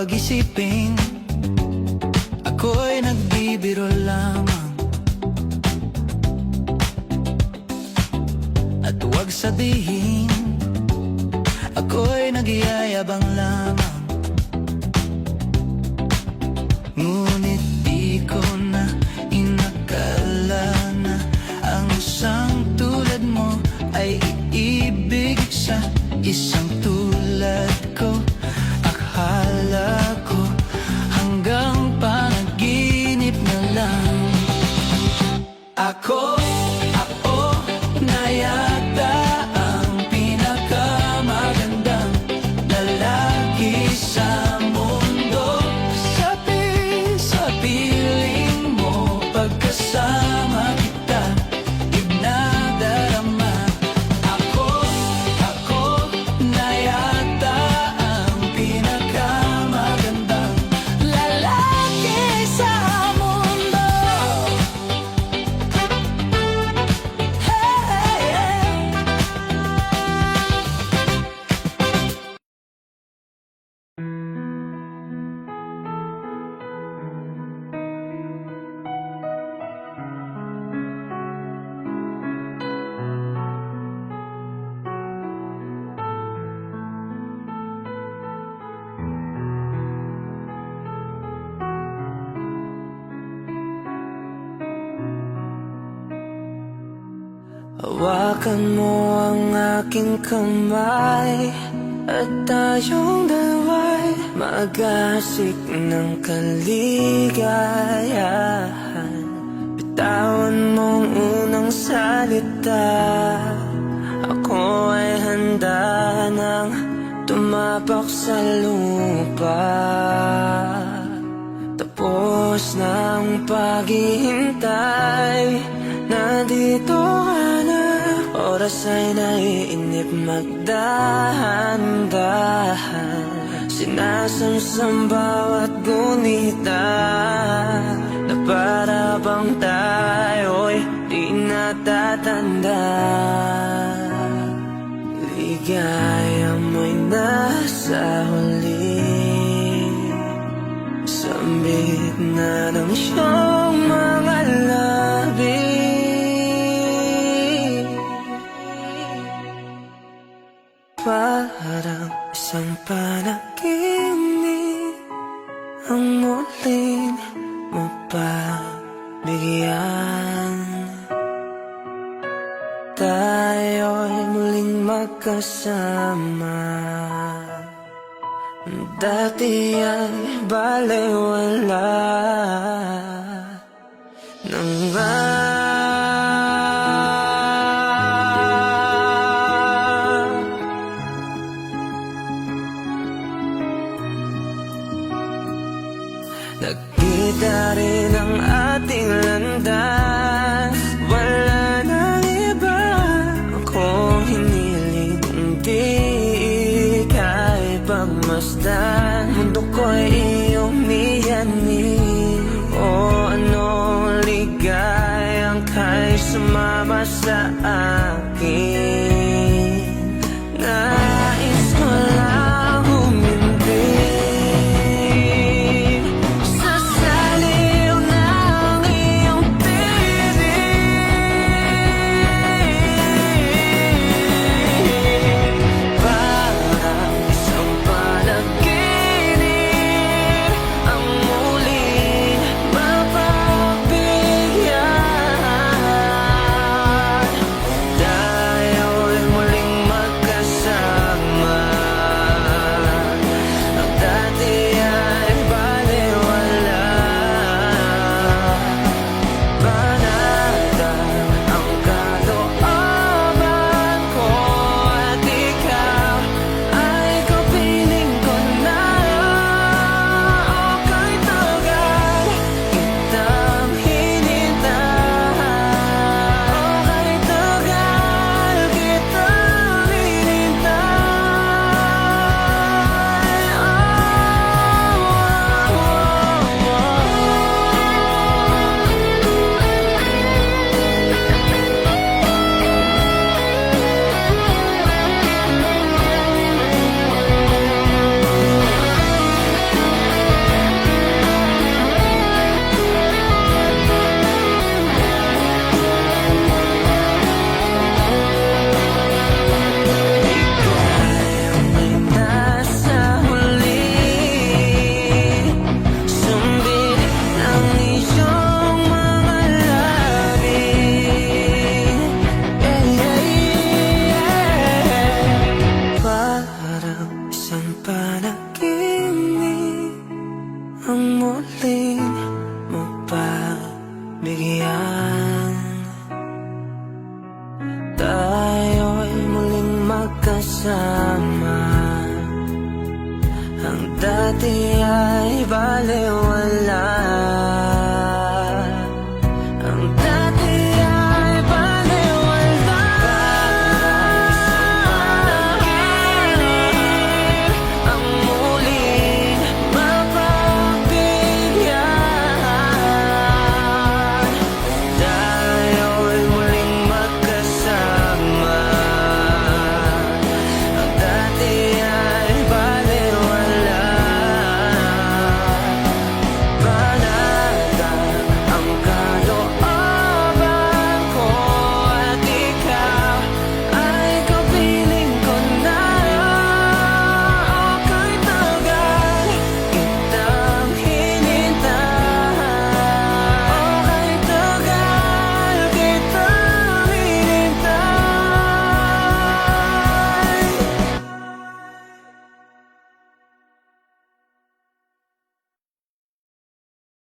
pag-isipin, ako'y nagbibiro lamang. At huwag sabihin, ako'y nagyayabang lamang. Ngunit di ko na inakala na ang isang tulad mo ay iibig sa isang tulad ko. Akala ko hanggang panaginip na lang. Ako na yata ang pinakamagandang lalaki sa mundo. Sa piling mo, pagkasama kita, ignadarama. Ako na yata ang pinakamagandang lalaki sa mundo. Hawakan mo ang aking kamay at tayong dalawa'y mag-asik ng kaligayahan. Bitawan mong unang salita, ako ay handa nang tumapak sa lupa. Tapos ng paghihintay, nandito ka na. Oras ay naiinip, magdahan-dahan. Sinasamsam bawat gunita, na para bang tayo'y di natatanda. Ligaya mo'y nasa huli, sambit na ng siyang mga labi. Parang isang panaginip ang muling mapabigyan. Tayo'y muling magkasama. Dati ay balewala nang nagkita rin ang ating landas. Wala nang iba akong hiniling, kundi ika'y pagmasdan. Mundo ko'y iyong niyanin, o anong ligayang ka'y sumama sa akin. Nais ko lang humindi sa saliw ng iyong tinig. Parang isang panaginip ang muling mapapabigyan. Tayo'y muling Ang dati ay balewala.